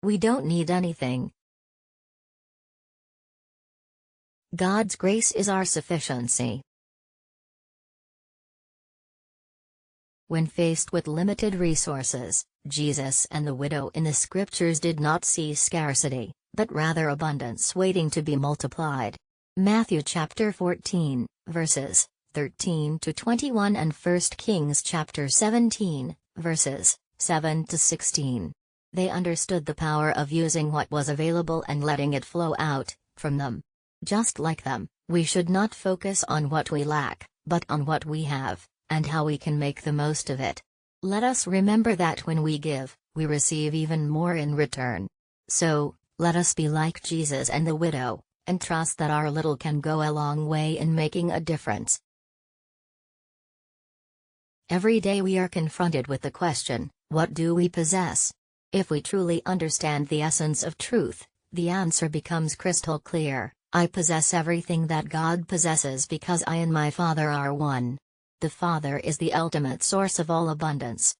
We don't need anything. God's grace is our sufficiency. When faced with limited resources, Jesus and the widow in the scriptures did not see scarcity, but rather abundance waiting to be multiplied. Matthew chapter 14, verses 13 to 21 and 1 Kings chapter 17, verses 7 to 16. They understood the power of using what was available and letting it flow out from them. Just like them, we should not focus on what we lack, but on what we have, and how we can make the most of it. Let us remember that when we give, we receive even more in return. So, let us be like Jesus and the widow, and trust that our little can go a long way in making a difference. Every day we are confronted with the question, what do we possess? If we truly understand the essence of truth, the answer becomes crystal clear. I possess everything that God possesses because I and my Father are one. The Father is the ultimate source of all abundance.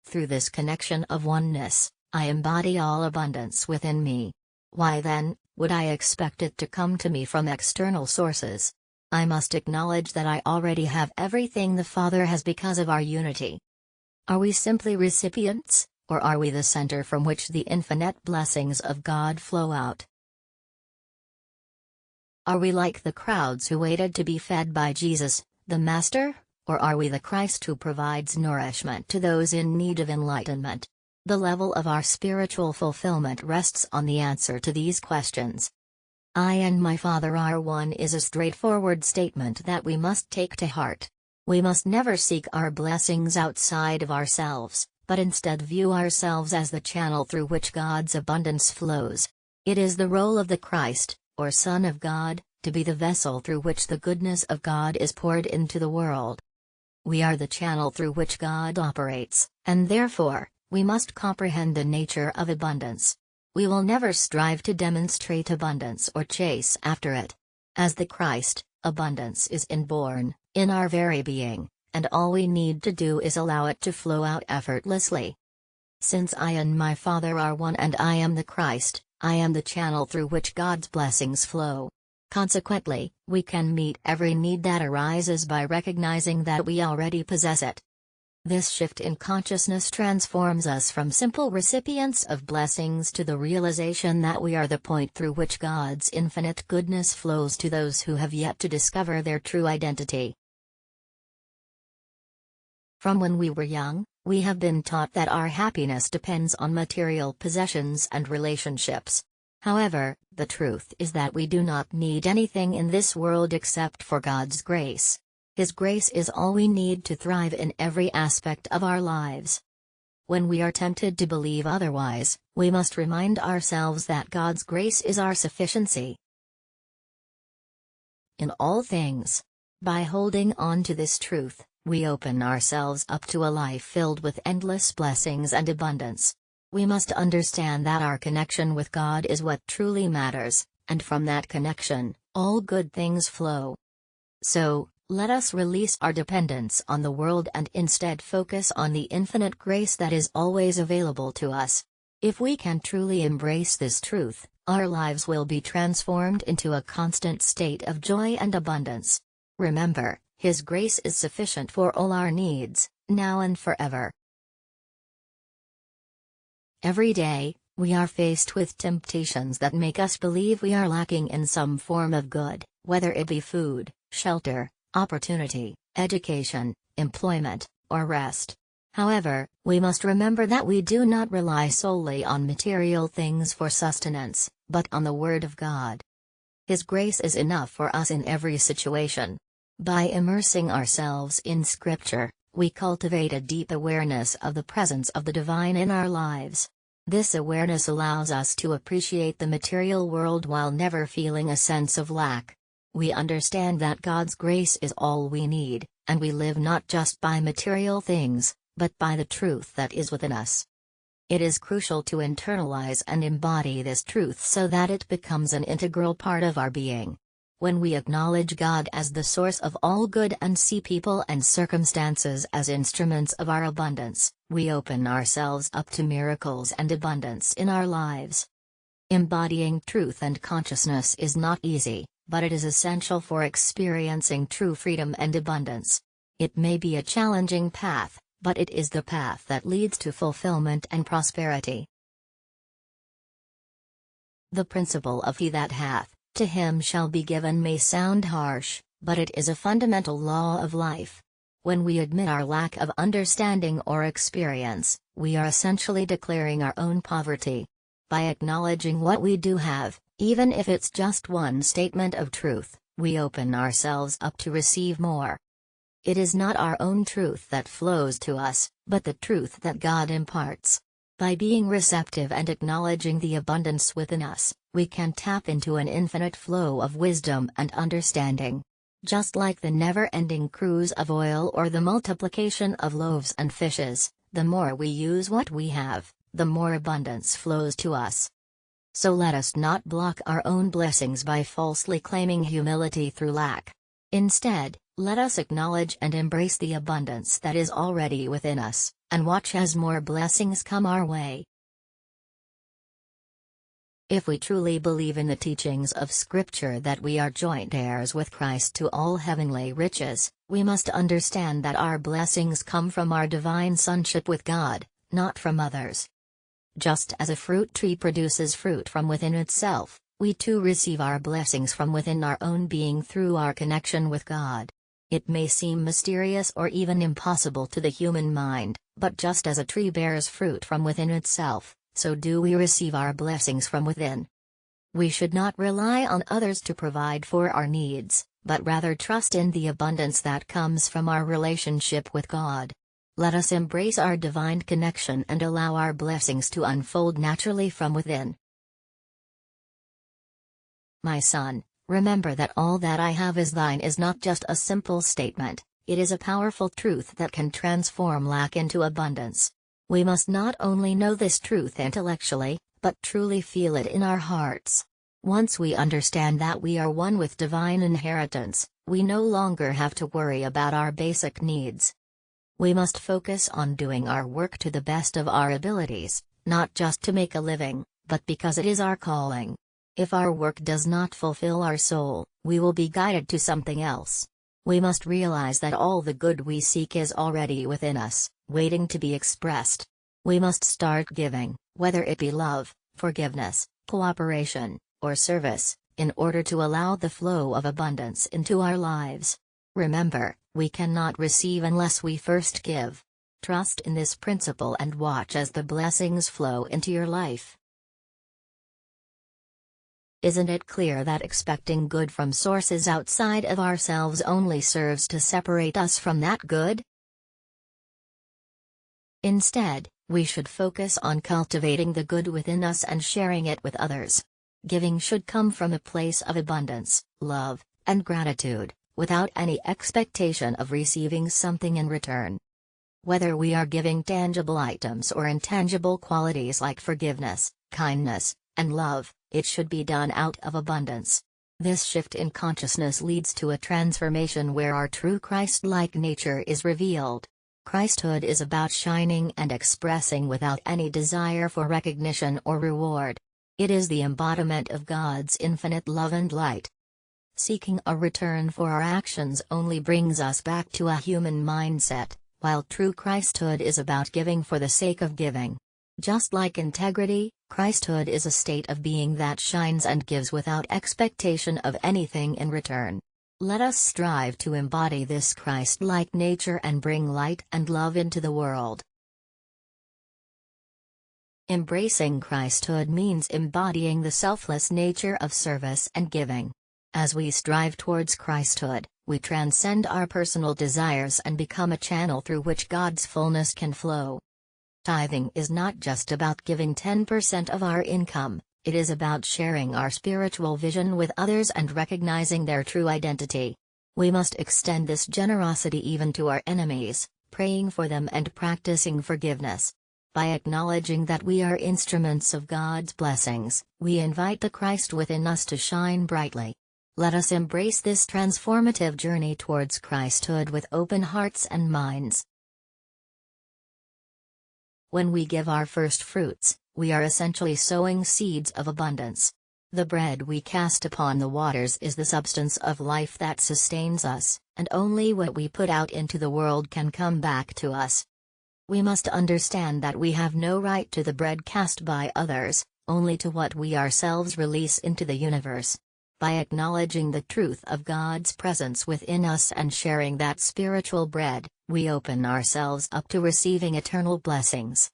Through this connection of oneness, I embody all abundance within me. Why then, would I expect it to come to me from external sources? I must acknowledge that I already have everything the Father has because of our unity. Are we simply recipients, or are we the center from which the infinite blessings of God flow out? Are we like the crowds who waited to be fed by Jesus, the Master, or are we the Christ who provides nourishment to those in need of enlightenment? The level of our spiritual fulfillment rests on the answer to these questions. I and my Father are one is a straightforward statement that we must take to heart. We must never seek our blessings outside of ourselves, but instead view ourselves as the channel through which God's abundance flows. It is the role of the Christ, or Son of God, to be the vessel through which the goodness of God is poured into the world. We are the channel through which God operates, and therefore, we must comprehend the nature of abundance. We will never strive to demonstrate abundance or chase after it. As the Christ, abundance is inborn, in our very being, and all we need to do is allow it to flow out effortlessly. Since I and my Father are one and I am the Christ, I am the channel through which God's blessings flow. Consequently, we can meet every need that arises by recognizing that we already possess it. This shift in consciousness transforms us from simple recipients of blessings to the realization that we are the point through which God's infinite goodness flows to those who have yet to discover their true identity. From when we were young, we have been taught that our happiness depends on material possessions and relationships. However, the truth is that we do not need anything in this world except for God's grace. His grace is all we need to thrive in every aspect of our lives. When we are tempted to believe otherwise, we must remind ourselves that God's grace is our sufficiency in all things. By holding on to this truth, we open ourselves up to a life filled with endless blessings and abundance. We must understand that our connection with God is what truly matters, and from that connection, all good things flow. So, let us release our dependence on the world and instead focus on the infinite grace that is always available to us. If we can truly embrace this truth, our lives will be transformed into a constant state of joy and abundance. Remember, His grace is sufficient for all our needs, now and forever. Every day, we are faced with temptations that make us believe we are lacking in some form of good, whether it be food, shelter, opportunity, education, employment, or rest. However, we must remember that we do not rely solely on material things for sustenance, but on the Word of God. His grace is enough for us in every situation. By immersing ourselves in Scripture, we cultivate a deep awareness of the presence of the divine in our lives. This awareness allows us to appreciate the material world while never feeling a sense of lack. We understand that God's grace is all we need, and we live not just by material things, but by the truth that is within us. It is crucial to internalize and embody this truth so that it becomes an integral part of our being. When we acknowledge God as the source of all good and see people and circumstances as instruments of our abundance, we open ourselves up to miracles and abundance in our lives. Embodying truth and consciousness is not easy, but it is essential for experiencing true freedom and abundance. It may be a challenging path, but it is the path that leads to fulfillment and prosperity. The principle of he that hath, to him shall be given may sound harsh, but it is a fundamental law of life. When we admit our lack of understanding or experience, we are essentially declaring our own poverty. By acknowledging what we do have, even if it's just one statement of truth, we open ourselves up to receive more. It is not our own truth that flows to us, but the truth that God imparts. By being receptive and acknowledging the abundance within us, we can tap into an infinite flow of wisdom and understanding. Just like the never-ending cruise of oil or the multiplication of loaves and fishes, the more we use what we have, the more abundance flows to us. So let us not block our own blessings by falsely claiming humility through lack. Instead, let us acknowledge and embrace the abundance that is already within us, and watch as more blessings come our way. If we truly believe in the teachings of Scripture that we are joint heirs with Christ to all heavenly riches, we must understand that our blessings come from our divine sonship with God, not from others. Just as a fruit tree produces fruit from within itself, we too receive our blessings from within our own being through our connection with God. It may seem mysterious or even impossible to the human mind, but just as a tree bears fruit from within itself, so do we receive our blessings from within. We should not rely on others to provide for our needs, but rather trust in the abundance that comes from our relationship with God. Let us embrace our divine connection and allow our blessings to unfold naturally from within. My son, remember that all that I have is thine is not just a simple statement, it is a powerful truth that can transform lack into abundance. We must not only know this truth intellectually, but truly feel it in our hearts. Once we understand that we are one with divine inheritance, we no longer have to worry about our basic needs. We must focus on doing our work to the best of our abilities, not just to make a living, but because it is our calling. If our work does not fulfill our soul, we will be guided to something else. We must realize that all the good we seek is already within us, waiting to be expressed. We must start giving, whether it be love, forgiveness, cooperation, or service, in order to allow the flow of abundance into our lives. Remember, we cannot receive unless we first give. Trust in this principle and watch as the blessings flow into your life. Isn't it clear that expecting good from sources outside of ourselves only serves to separate us from that good? Instead, we should focus on cultivating the good within us and sharing it with others. Giving should come from a place of abundance, love, and gratitude, without any expectation of receiving something in return. Whether we are giving tangible items or intangible qualities like forgiveness, kindness, and love, it should be done out of abundance. This shift in consciousness leads to a transformation where our true Christ-like nature is revealed. Christhood is about shining and expressing without any desire for recognition or reward. It is the embodiment of God's infinite love and light. Seeking a return for our actions only brings us back to a human mindset, while true Christhood is about giving for the sake of giving. Just like integrity, Christhood is a state of being that shines and gives without expectation of anything in return. Let us strive to embody this Christ-like nature and bring light and love into the world. Embracing Christhood means embodying the selfless nature of service and giving. As we strive towards Christhood, we transcend our personal desires and become a channel through which God's fullness can flow. Tithing is not just about giving 10% of our income, it is about sharing our spiritual vision with others and recognizing their true identity. We must extend this generosity even to our enemies, praying for them and practicing forgiveness. By acknowledging that we are instruments of God's blessings, we invite the Christ within us to shine brightly. Let us embrace this transformative journey towards Christhood with open hearts and minds. When we give our first fruits, we are essentially sowing seeds of abundance. The bread we cast upon the waters is the substance of life that sustains us, and only what we put out into the world can come back to us. We must understand that we have no right to the bread cast by others, only to what we ourselves release into the universe. By acknowledging the truth of God's presence within us and sharing that spiritual bread, we open ourselves up to receiving eternal blessings.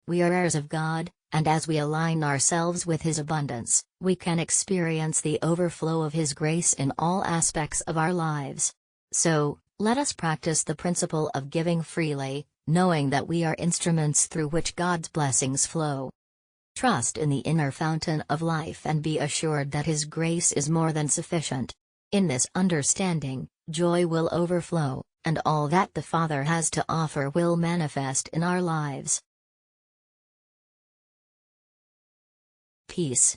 We are heirs of God, and as we align ourselves with His abundance, we can experience the overflow of His grace in all aspects of our lives. So, let us practice the principle of giving freely, knowing that we are instruments through which God's blessings flow. Trust in the inner fountain of life and be assured that His grace is more than sufficient. In this understanding, joy will overflow, and all that the Father has to offer will manifest in our lives. Peace.